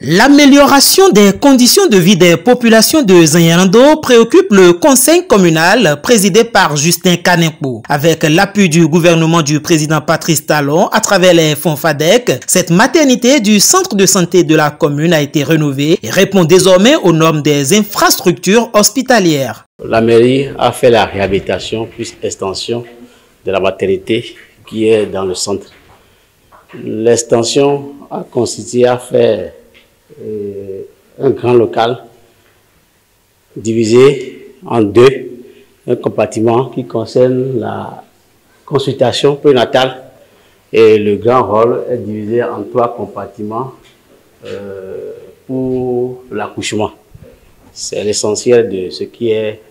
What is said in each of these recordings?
L'amélioration des conditions de vie des populations de Zanyarando préoccupe le conseil communal présidé par Justin Kanimpo. Avec l'appui du gouvernement du président Patrice Talon à travers les fonds FADEC, cette maternité du centre de santé de la commune a été rénovée et répond désormais aux normes des infrastructures hospitalières. La mairie a fait la réhabilitation plus extension de la maternité qui est dans le centre. L'extension a consisté à faire un grand local divisé en deux, un compartiment qui concerne la consultation prénatale et le grand hall est divisé en 3 compartiments pour l'accouchement. C'est l'essentiel de ce qui est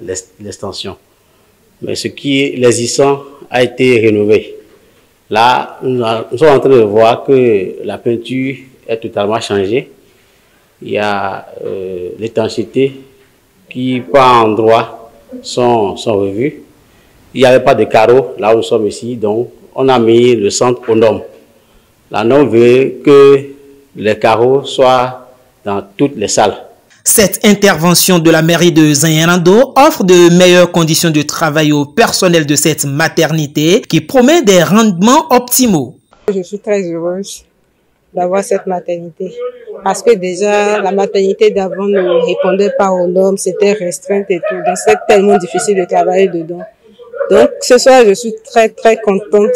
l'extension. Mais ce qui est l'existant a été rénové. Là, nous sommes en train de voir que la peinture est totalement changée. Il y a l'étanchéité qui, par endroits, sont revus. Il n'y avait pas de carreaux là où nous sommes ici, donc on a mis le centre aux normes. La norme veut que les carreaux soient dans toutes les salles. Cette intervention de la mairie de Zanyarando offre de meilleures conditions de travail au personnel de cette maternité qui promet des rendements optimaux. Je suis très heureuse d'avoir cette maternité parce que déjà la maternité d'avant ne répondait pas aux normes, c'était restreinte et tout, donc c'est tellement difficile de travailler dedans. Donc ce soir je suis très contente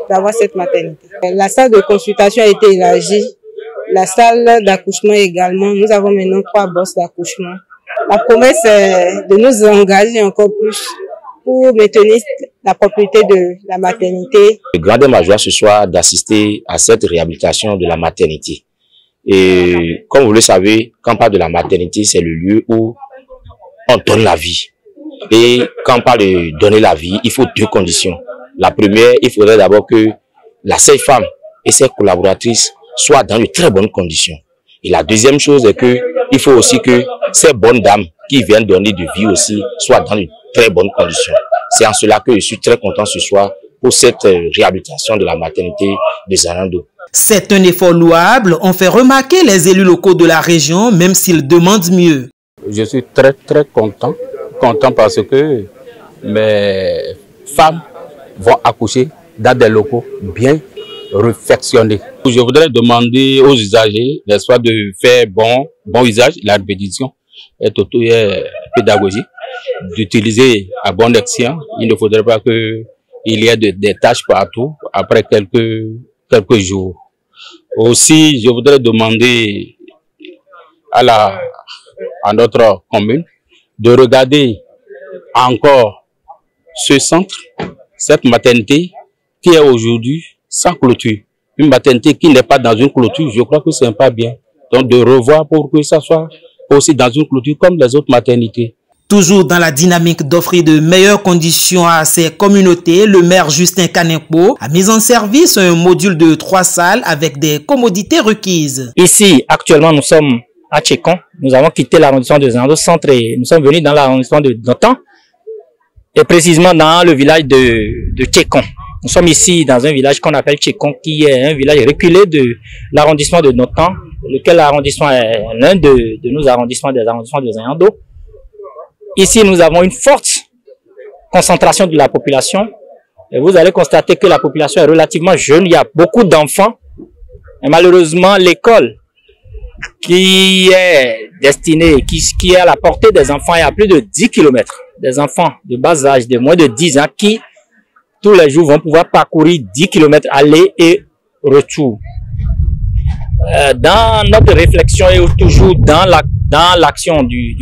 d'avoir cette maternité. La salle de consultation a été élargie. La salle d'accouchement également, nous avons maintenant 3 bosses d'accouchement. La promesse est de nous engager encore plus pour maintenir la propriété de la maternité. Le grand de ma joie ce soir d'assister à cette réhabilitation de la maternité. Et comme vous le savez, quand on parle de la maternité, c'est le lieu où on donne la vie. Et quand on parle de donner la vie, il faut 2 conditions. La première, il faudrait d'abord que la sage-femme et ses collaboratrices soient dans de très bonnes conditions. Et la deuxième chose est que il faut aussi que ces bonnes dames qui viennent donner de vie aussi soient dans de très bonnes conditions. C'est en cela que je suis très content ce soir pour cette réhabilitation de la maternité de Zanyarando. C'est un effort louable, ont fait remarquer les élus locaux de la région, même s'ils demandent mieux. Je suis très content parce que mes femmes vont accoucher dans des locaux bien réfectionnés. Je voudrais demander aux usagers, n'est-ce pas, de faire bon usage, la répétition est pédagogique, d'utiliser à bon escient. Il ne faudrait pas qu'il y ait des tâches partout après quelques jours. Aussi, je voudrais demander à notre commune de regarder encore ce centre, cette maternité qui est aujourd'hui sans clôture. Une maternité qui n'est pas dans une clôture, je crois que ce n'est pas bien. Donc de revoir pour que ça soit aussi dans une clôture comme les autres maternités. Toujours dans la dynamique d'offrir de meilleures conditions à ces communautés, le maire Justin Kanimpo a mis en service un module de 3 salles avec des commodités requises. Ici, actuellement, nous sommes à Tchekon. Nous avons quitté l'arrondissement de Zanyarando centre et nous sommes venus dans l'arrondissement de Notan et précisément dans le village de Tchekon. Nous sommes ici dans un village qu'on appelle Tchekon, qui est un village reculé de l'arrondissement de Notan, lequel arrondissement est l'un de nos arrondissements, des arrondissements de Zanyarando. Ici, nous avons une forte concentration de la population. Et vous allez constater que la population est relativement jeune. Il y a beaucoup d'enfants. Et malheureusement, l'école qui est destinée, qui est à la portée des enfants, est à plus de 10 km. Des enfants de bas âge, de moins de 10 ans, qui tous les jours vont pouvoir parcourir 10 km aller et retour. Dans notre réflexion et toujours dans l'action du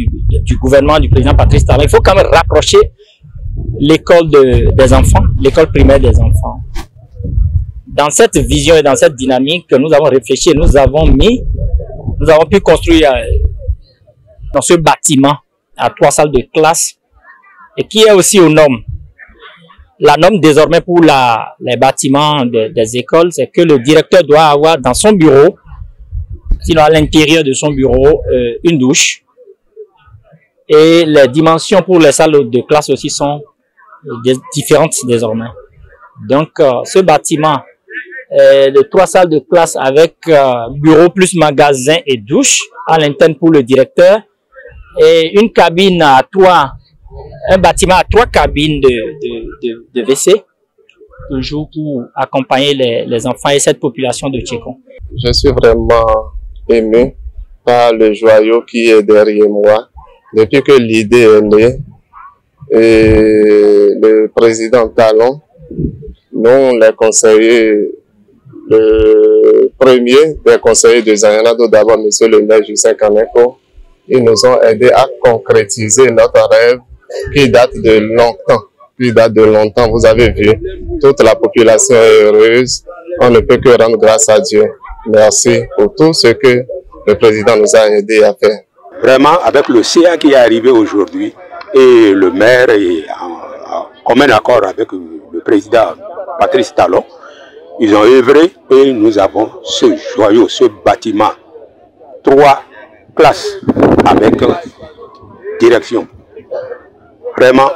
gouvernement du président Patrice Talon, il faut quand même rapprocher l'école des enfants, l'école primaire des enfants. Dans cette vision et dans cette dynamique que nous avons réfléchi, nous avons pu construire dans ce bâtiment à 3 salles de classe et qui est aussi aux normes. La norme désormais pour les bâtiments des écoles, c'est que le directeur doit avoir dans son bureau, sinon à l'intérieur de son bureau, une douche. Et les dimensions pour les salles de classe aussi sont différentes désormais. Donc, ce bâtiment de 3 salles de classe avec bureau plus magasin et douche à l'interne pour le directeur et une cabine à 3, un bâtiment à 3 cabines de WC, toujours pour accompagner les enfants et cette population de Tchekon. Je suis vraiment ému par le joyau qui est derrière moi depuis que l'idée est née. Et le président Talon, nous les conseillers, le premier des conseillers de Zanyanado, d'abord M. le maire Justin Kaneko, ils nous ont aidés à concrétiser notre rêve qui date de longtemps. Vous avez vu, toute la population est heureuse. On ne peut que rendre grâce à Dieu. Merci pour tout ce que le président nous a aidés à faire. Vraiment, avec le CA qui est arrivé aujourd'hui et le maire est en commun accord avec le président Patrice Talon, ils ont œuvré et nous avons ce joyau, ce bâtiment, 3 classes avec direction. Vraiment,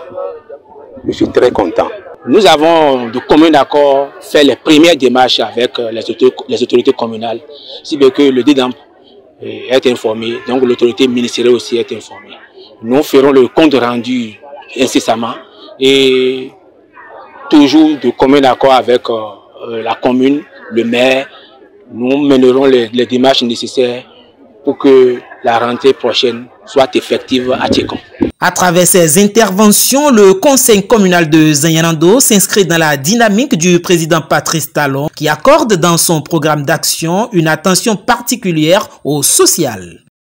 je suis très content. Nous avons de commun accord fait les premières démarches avec les autorités communales, si bien que le DIDAMP est informé, donc l'autorité ministérielle aussi est informée. Nous ferons le compte rendu incessamment et toujours de commun accord avec la commune, le maire. Nous mènerons les démarches nécessaires pour que la rentrée prochaine soit effective à Tchekon. À travers ces interventions, le conseil communal de Zanyanando s'inscrit dans la dynamique du président Patrice Talon qui accorde dans son programme d'action une attention particulière au social.